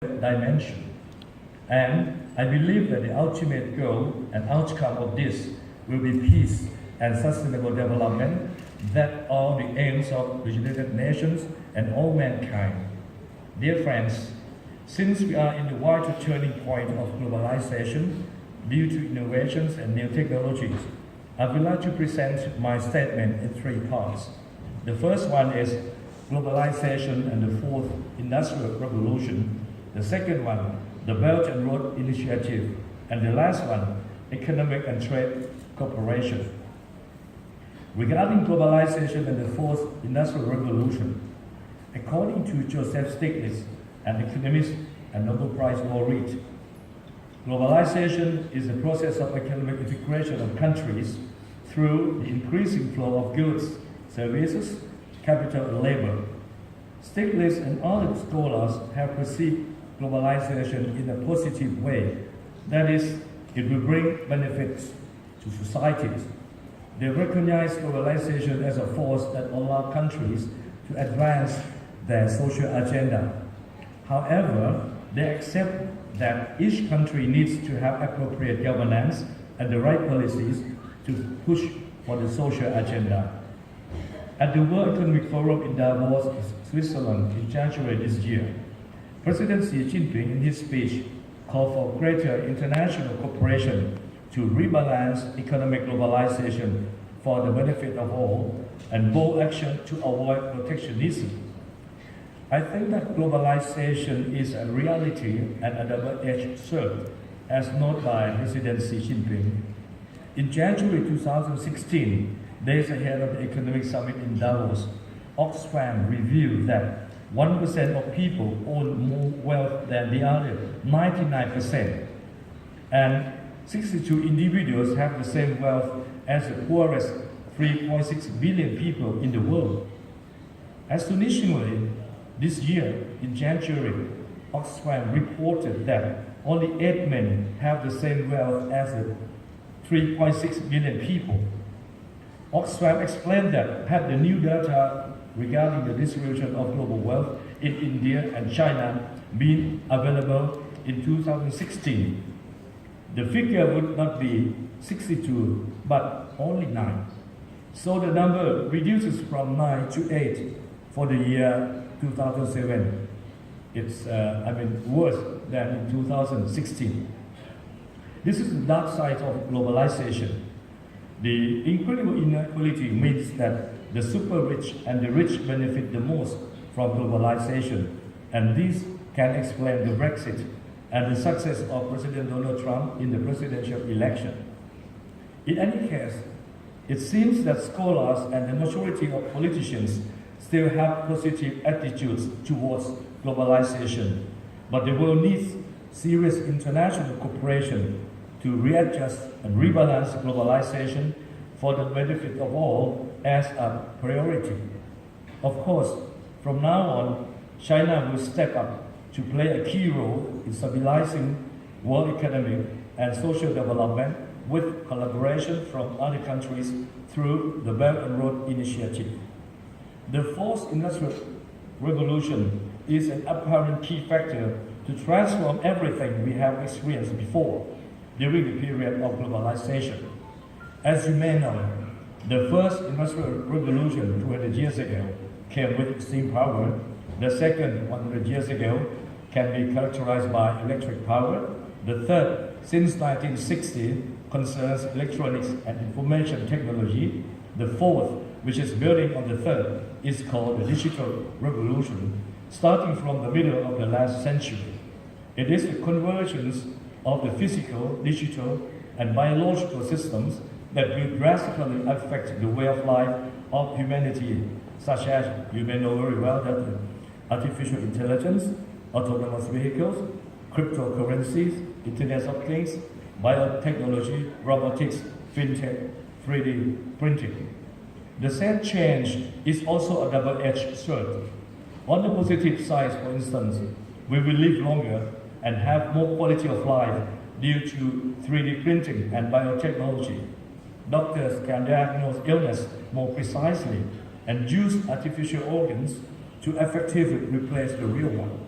dimension. And I believe that the ultimate goal and outcome of this will be peace and sustainable development that are the aims of the United Nations and all mankind. Dear friends, since we are in the vital turning point of globalization due to innovations and new technologies, I would like to present my statement in three parts. The first one is globalization and the fourth industrial revolution. The second one, the Belt and Road Initiative. And the last one, economic and trade cooperation. Regarding globalization and the fourth industrial revolution, according to Joseph Stiglitz, an economist and Nobel Prize laureate, globalization is the process of economic integration of countries through the increasing flow of goods, services, capital, and labor. Stiglitz and other scholars have perceived globalization in a positive way. That is, it will bring benefits to societies. They recognize globalization as a force that allows countries to advance their social agenda. However, they accept that each country needs to have appropriate governance and the right policies to push for the social agenda. At the World Economic Forum in Davos, Switzerland in January this year, President Xi Jinping in his speech called for greater international cooperation to rebalance economic globalization for the benefit of all and bold action to avoid protectionism. I think that globalization is a reality and a double-edged sword, as noted by President Xi Jinping. In January 2016, days ahead of the Economic Summit in Davos, Oxfam revealed that 1% of people own more wealth than the other, 99%. And 62 individuals have the same wealth as the poorest 3.6 billion people in the world. Astonishingly, this year, in January, Oxfam reported that only 8 men have the same wealth as the 3.6 billion people. Oxfam explained that had the new data regarding the distribution of global wealth in India and China been available in 2016, the figure would not be 62, but only 9. So the number reduces from 9 to 8 for the year 2007. It's worse than in 2016. This is the dark side of globalization. The incredible inequality means that the super rich and the rich benefit the most from globalization, and this can explain the Brexit and the success of President Donald Trump in the presidential election. In any case, it seems that scholars and the majority of politicians still have positive attitudes towards globalization, but the world needs serious international cooperation to readjust and rebalance globalization for the benefit of all as a priority. Of course, from now on, China will step up to play a key role in stabilizing world economic and social development with collaboration from other countries through the Belt and Road Initiative. The fourth industrial revolution is an apparent key factor to transform everything we have experienced before during the period of globalization. As you may know, the first industrial revolution 200 years ago came with steam power. The second 100 years ago can be characterized by electric power. The third, since 1960, concerns electronics and information technology. The fourth, which is building on the third, is called the digital revolution, starting from the middle of the last century. It is the convergence of the physical, digital, and biological systems that will drastically affect the way of life of humanity, such as, you may know very well, that artificial intelligence, autonomous vehicles, cryptocurrencies, Internet of Things, biotechnology, robotics, fintech, 3D printing. The same change is also a double-edged sword. On the positive side, for instance, we will live longer and have more quality of life due to 3D printing and biotechnology. Doctors can diagnose illness more precisely and use artificial organs to effectively replace the real one.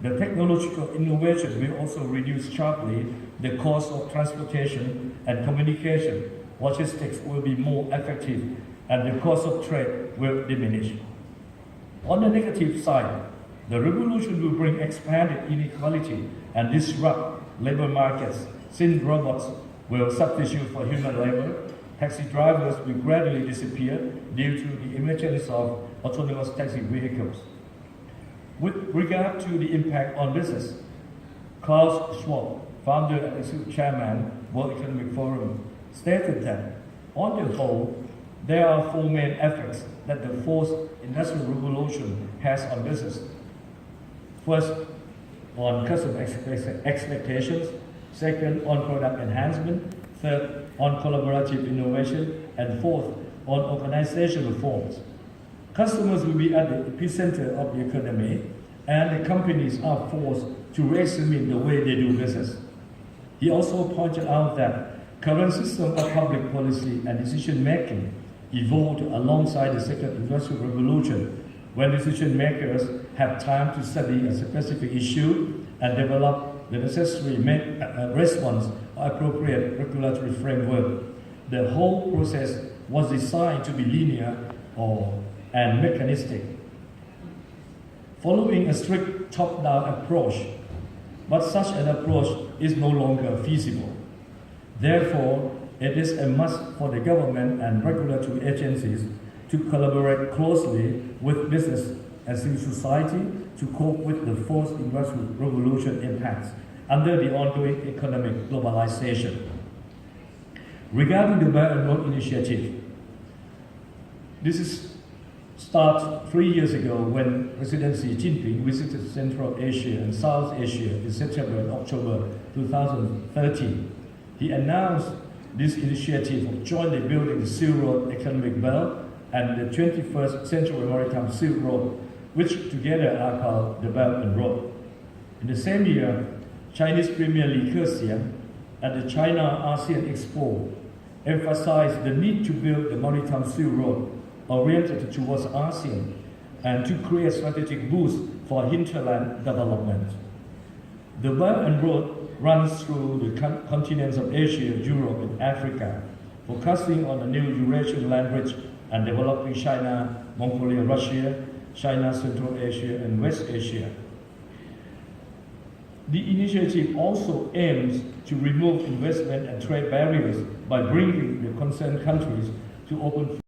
The technological innovation will also reduce sharply the cost of transportation and communication. Logistics will be more effective and the cost of trade will diminish. On the negative side, the revolution will bring expanded inequality and disrupt labor markets since robots will substitute for human labor. Taxi drivers will gradually disappear due to the emergence of autonomous taxi vehicles. With regard to the impact on business, Klaus Schwab, founder and executive chairman, World Economic Forum, stated that, on the whole, there are four main effects that the fourth industrial revolution has on business. First, on customer expectations. Second, on product enhancement. Third, on collaborative innovation. And fourth, on organizational reforms. Customers will be at the epicenter of the economy, and the companies are forced to re-examine the way they do business. He also pointed out that current system of public policy and decision-making evolved alongside the second industrial revolution, when decision makers have time to study a specific issue and develop the necessary response or appropriate regulatory framework. The whole process was designed to be linear and mechanistic, following a strict top-down approach, but such an approach is no longer feasible. Therefore, it is a must for the government and regulatory agencies to collaborate closely with business and civil society to cope with the fourth industrial revolution impacts under the ongoing economic globalization. Regarding the Belt and Road Initiative, this started 3 years ago when President Xi Jinping visited Central Asia and South Asia in September and October 2013. He announced this initiative of jointly building the Silk Road Economic Belt and the 21st Central Maritime Silk Road, which together are called the Belt and Road. In the same year, Chinese Premier Li Keqiang at the China ASEAN Expo emphasized the need to build the Maritime Silk Road oriented towards ASEAN and to create strategic boost for hinterland development. The Belt and Road runs through the continents of Asia, Europe, and Africa, focusing on the new Eurasian land bridge and developing China, Mongolia, Russia, China, Central Asia, and West Asia. The initiative also aims to remove investment and trade barriers by bringing the concerned countries to open